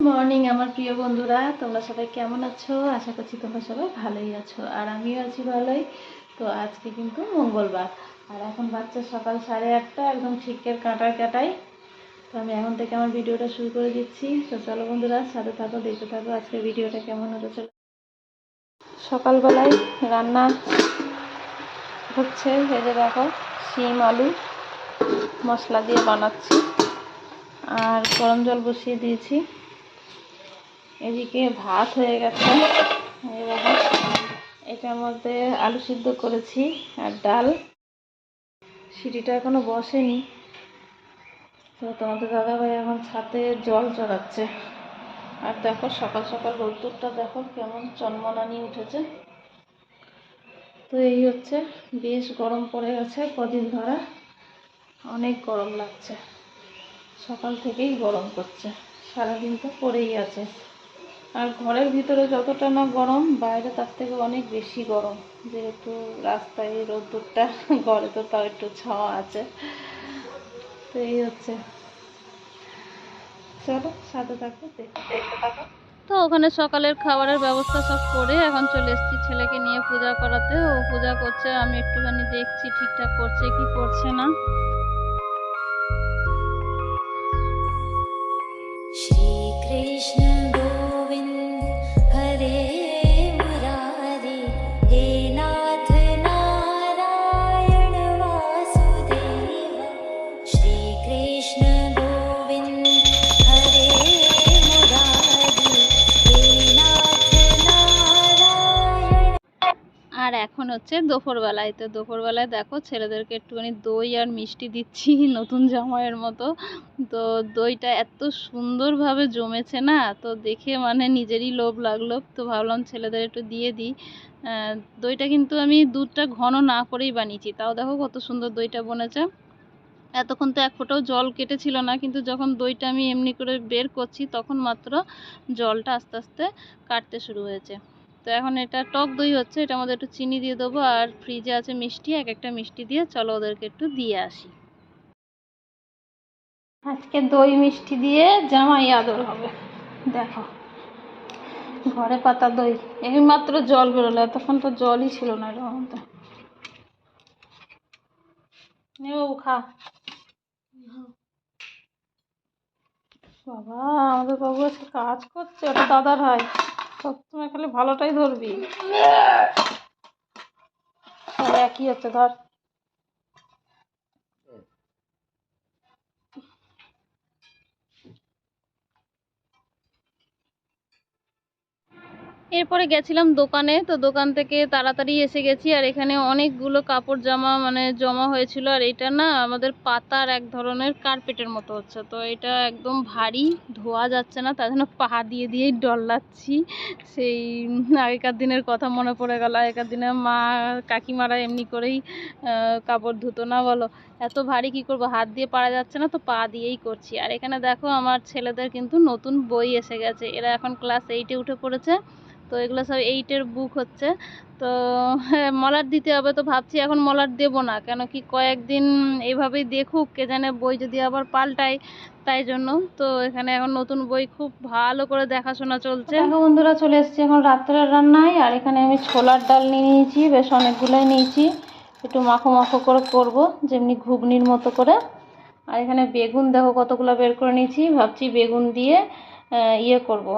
Morning আমার প্রিয় বন্ধুরা, তোমরা সবাই কেমন আছো? আশা করছি তোমরা সবাই ভালোই আছো, আর আমিও আছি ভালোই। তো আজকে কিন্তু মঙ্গলবার, আর এখন বাচ্চা সকাল 8:30, একদম ঠিকের কাঁটায়। তো আমি এখন থেকে আমার ভিডিওটা শুরু করে দিচ্ছি। তো চলো বন্ধুরা, সাথে থাকো, দেখতে থাকো আজকে ভিডিওটা কেমন হতে চলে। সকালবেলায় রান্না হচ্ছে, ভেজে দেখো শিম আলু মশলা দিয়ে বানাচ্ছি, আর গরম জল বসিয়ে দিয়েছি। এদিকে ভাত হয়ে গেছে, এটার মধ্যে আলু সিদ্ধ করেছি আর ডাল। সিটিটা এখনো বসেনি। তো তোমাদের দাদাভাই এখন ছাদে জল চড়াচ্ছে। আর দেখো সকাল সকাল রোদ্দুরটা দেখো কেমন চনমনানি উঠেছে। তো এই হচ্ছে, বেশ গরম পড়ে গেছে কদিন ধরে, অনেক গরম লাগছে, সকাল থেকেই গরম করছে, সারাদিন তো পড়েই আছে। আর ঘরের ভিতরে যতটা না গরম, বাইরে তার থেকে অনেক বেশি গরম, যেহেতু রাস্তায় রোদ্দুরটা, ঘরে তো তাও একটু ছাওয়া আছে। তো এই হচ্ছে, চলো সাথে থাকো, দেখতে থাকো। তো ওখানে সকালের খাবারের ব্যবস্থা সব করে এখন চলে এসেছি ছেলেকে নিয়ে পূজা করাতে। ও পূজা করছে, আমি একটুখানি দেখছি ঠিকঠাক করছে কি করছে না। श्रीकृष्ण गोविन्द हरे मुरारी, हे नाथ नारायण वासुदेव। श्रीकृष्ण गोविन्द हरे मुरारी, हे नाथ नारायण। আর এখন হচ্ছে দুপুরবেলায়। তো দুপুরবেলায় দেখো ছেলেদেরকে একটুখানি দই আর মিষ্টি দিচ্ছি, নতুন জামাইয়ের মতো। তো দইটা এত সুন্দরভাবে জমেছে না, তো দেখে মানে নিজেরই লোভ লাগলো। তো ভাবলাম ছেলেদের একটু দিয়ে দিই। দইটা কিন্তু আমি দুধটা ঘন না করেই বানিয়েছি, তাও দেখো কত সুন্দর দইটা বনেছে। এতক্ষণ তো এক ফোঁটাও জল কেটেছিল না, কিন্তু যখন দইটা আমি এমনি করে বের করছি তখন মাত্র জলটা আস্তে আস্তে কাটতে শুরু হয়েছে। তো এখন এটা টক দই হচ্ছে, এটার মধ্যে একটু চিনি দিয়ে দেবো, আর ফ্রিজে আছে মিষ্টি, এক একটা মিষ্টি দিয়ে চলো ওদেরকে একটু দিয়ে আসি। আজকে দই মিষ্টি দিয়ে জামাই আদর হবে। দেখো ঘরে পাতা দই, এই মাত্র জল বেরোলো, এতক্ষণ তো জলই ছিল না এর মধ্যে। নেও খা। বাবা, আমাদের বাবু আজকে কাজ করছে, ওটা দাদার হয়, সবসময় খালি ভালোটাই ধরবি। তাহলে একই হচ্ছে, ধর। এরপরে গেছিলাম দোকানে, তো দোকান থেকে তাড়াতাড়ি এসে গেছি। আর এখানে অনেকগুলো কাপড় জামা মানে জমা হয়েছিল, আর এটা না আমাদের পাতার এক ধরনের কার্পেটের মতো হচ্ছে। তো এটা একদম ভারী, ধোয়া যাচ্ছে না, তার জন্য পা দিয়ে দিয়েই ডল্লাচ্ছি। সেই আগেকার দিনের কথা মনে পড়ে গেল। আগেকার দিনে মা কাকিমারা এমনি করেই কাপড় ধুতো না বলো। এত ভারী কি করব, হাত দিয়ে পারা যাচ্ছে না, তো পা দিয়েই করছি। আর এখানে দেখো আমার ছেলেদের কিন্তু নতুন বই এসে গেছে, এরা এখন ক্লাস 8-এ উঠে পড়েছে। তো এগুলো সব 8-এর বুক হচ্ছে। তো হ্যাঁ, মলাট দিতে হবে। তো ভাবছি এখন মলাট দেবো না, কেন কি কয়েকদিন এইভাবেই দেখুক, কে জানে বই যদি আবার পাল্টায়, তাই জন্য। তো এখানে এখন নতুন বই খুব ভালো করে দেখাশোনা চলছে। দেখো বন্ধুরা, চলে এসেছি এখন রাত্রের রান্নায়। আর এখানে আমি ছোলার ডাল নিয়ে নিয়েছি, বেশ অনেকগুলোই নিয়েছি, একটু মাখো মাখো করে করব, যেমনি ঘুগনির মতো করে। আর এখানে বেগুন দেখো কতগুলো বের করে নিয়েছি, ভাবছি বেগুন দিয়ে ইয়ে করব,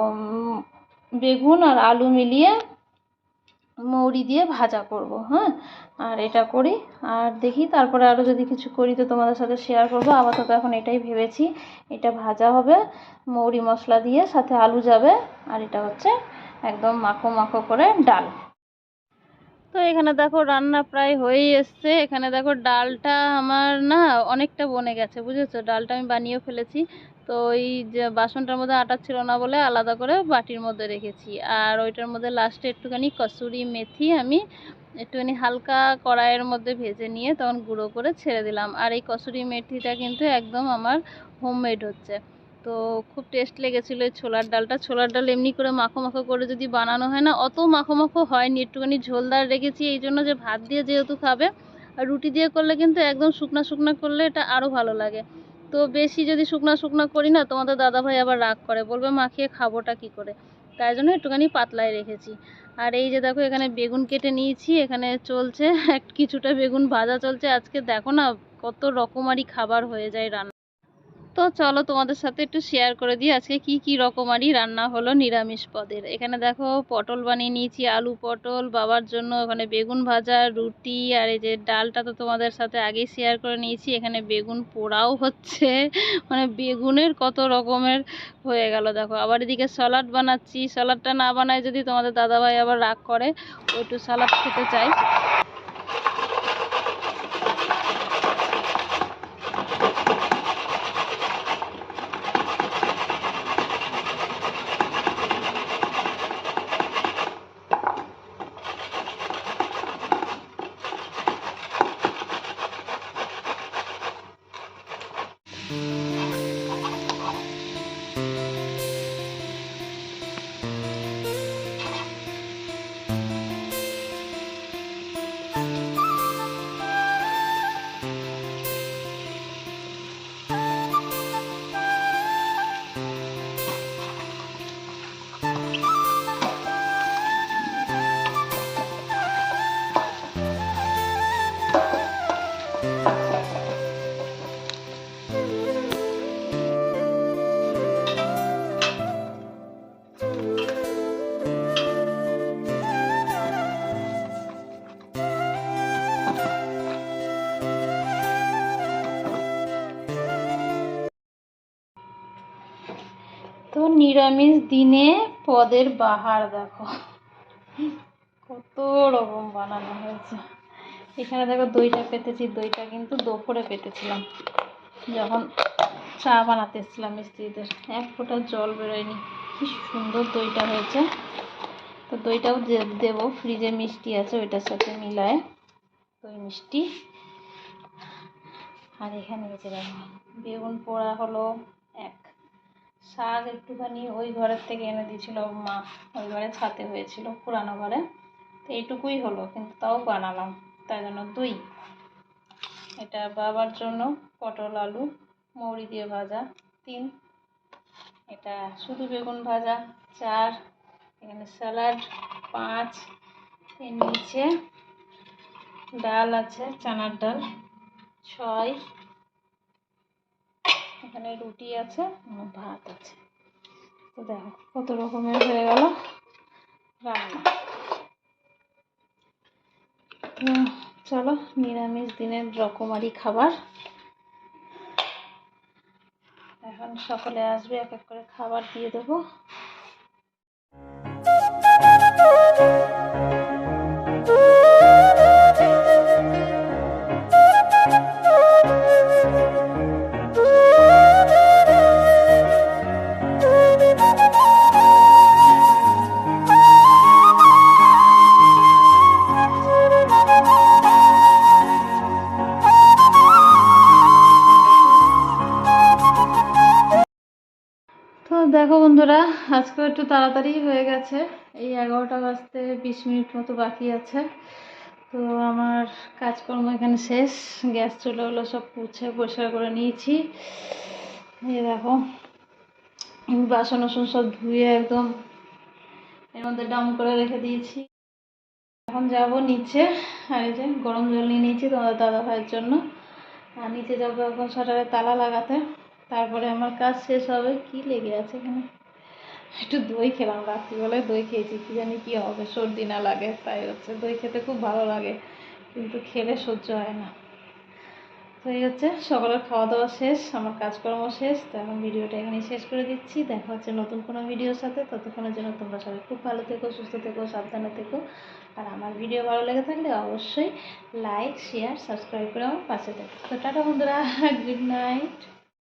বেগুন আর আলু মিলিয়ে মৌরি দিয়ে ভাজা করব। হ্যাঁ, আর এটা করি, আর দেখি তারপরে আরও যদি কিছু করি তো তোমাদের সাথে শেয়ার করব। আপাতত এখন এটাই ভেবেছি, এটা ভাজা হবে মৌরি মশলা দিয়ে, সাথে আলু যাবে, আর এটা হচ্ছে একদম মাখো মাখো করে ডাল। তো এখানে দেখো রান্না প্রায় হয়েই এসছে। এখানে দেখো ডালটা আমার না অনেকটা বনে গেছে, বুঝেছো, ডালটা আমি বানিয়ে ফেলেছি। তো ওই যে বাসনটার মধ্যে আটা ছিল না বলে আলাদা করে বাটির মধ্যে রেখেছি। আর ওইটার মধ্যে লাস্টে একটুখানি কসুরি মেথি আমি একটুখানি হালকা কড়াইয়ের মধ্যে ভেজে নিয়ে তখন গুঁড়ো করে ছেড়ে দিলাম। আর এই কসুরি মেথিটা কিন্তু একদম আমার হোমমেড হচ্ছে। তো খুব টেস্ট লেগেছিলো এই ছোলার ডালটা। ছোলার ডাল এমনি করে মাখো মাখো করে যদি বানানো হয় না, অত মাখো মাখো হয়নি, একটুখানি ঝোলদার রেখেছি এই জন্য, যে ভাত দিয়ে যেহেতু খাবে, আর রুটি দিয়ে করলে কিন্তু একদম শুকনা শুকনা করলে এটা আরও ভালো লাগে। তো বেশি যদি শুকনা শুকনা করি না, তোমাদের দাদাভাই আবার রাগ করে, বলবে মাখিয়ে খাবোটা কি করে। তাই জন্য একটুখানি পাতলায় রেখেছি। আর এই যে দেখো এখানে বেগুন কেটে নিয়েছি, এখানে চলছে কিছুটা বেগুন ভাজা চলছে। আজকে দেখো না কত রকমারি খাবার হয়ে যায় রান্না। তো চলো তোমাদের সাথে একটু শেয়ার করে দিই আজকে কি কি রকমারি রান্না হলো নিরামিষ পদের। এখানে দেখো পটল বানিয়ে নিয়েছি, আলু পটল বাবার জন্য, ওখানে বেগুন ভাজা, রুটি, আর এই যে ডালটা তো তোমাদের সাথে আগেই শেয়ার করে নিয়েছি। এখানে বেগুন পোড়াও হচ্ছে, মানে বেগুনের কত রকমের হয়ে গেল দেখো। আবার এদিকে স্যালাড বানাচ্ছি, স্যালাডটা না বানায় যদি তোমাদের দাদাভাই আবার রাগ করে, ও একটু স্যালাড খেতে চাই। তো নিরামিষ দিনে পদের বাহার দেখো কত রকম বানানো হয়েছে। এখানে দেখো দইটা পেতেছি, দইটা কিন্তু দুপুরে পেতেছিলাম যখন চা বানাতে এসেছিলাম মিস্ত্রিদের, এক ফোঁটা জল বেরোয়নি, কি সুন্দর দইটা হয়েছে। তো দইটাও দেবো, ফ্রিজে মিষ্টি আছে ওইটার সাথে মিলায়, দই মিষ্টি। আর এখানে এসে দেখো বেগুন পোড়া হলো, এক শাক একটুখানি ওই ঘরের থেকে এনে দিয়েছিল মা, ওই ঘরে ছাতে হয়েছিল পুরানো ঘরে, তো এইটুকুই হলো কিন্তু তাও বানালাম, তাই জন্য দই। এটা বাবার জন্য পটল আলু মৌরি দিয়ে ভাজা, 3। এটা শুধু বেগুন ভাজা, 4। এখানে স্যালাড, 5। এর নিচে ডাল আছে, চানার ডাল, 6। এখানে রুটি আছে, ভাত আছে। তো দেখো কত রকমের হয়ে গেল রান্না। চলো নিরামিষ দিনের রকমারি খাবার, এখন সকলে আসবে, এক এক করে খাবার দিয়ে দেবো। তো দেখো বন্ধুরা, আজকেও একটু তাড়াতাড়ি হয়ে গেছে, এই 11টা বাজতে 20 মিনিট মতো বাকি আছে। তো আমার কাজকর্ম এখানে শেষ, গ্যাস চুলাগুলো সব পুছে পরিষ্কার করে নিয়েছি। এই দেখো বাসন টাসন সব ধুয়ে একদম এর মধ্যে ডাম করে রেখে দিয়েছি। এখন যাব নিচে, আর এই যে গরম জল নিয়ে নিয়েছি তোমাদের দাদা ভাইয়ের জন্য, আর নিচে যাবো এখন শাটারে তালা লাগাতে, তারপরে আমার কাজ শেষ হবে। কি লেগে আছে এখানে, একটু দই খেলাম, রাত্রিবেলায় দই খেয়েছি, কি জানি কি হবে, সর্দি না লাগে, তাই হচ্ছে। দই খেতে খুব ভালো লাগে কিন্তু খেলে সহ্য হয় না। তো এই হচ্ছে সকালের খাওয়া দাওয়া শেষ, আমার কাজকর্ম শেষ। তো এখন ভিডিওটা এখানে শেষ করে দিচ্ছি, দেখা হচ্ছে নতুন কোনো ভিডিওর সাথে। ততক্ষণের জন্য তোমরা সবাই খুব ভালো থেকো, সুস্থ থেকো, সাবধানে থেকো। আর আমার ভিডিও ভালো লেগে থাকলে অবশ্যই লাইক, শেয়ার, সাবস্ক্রাইব করে আমার পাশে থেকো। তো টাটা বন্ধুরা, গুড নাইট।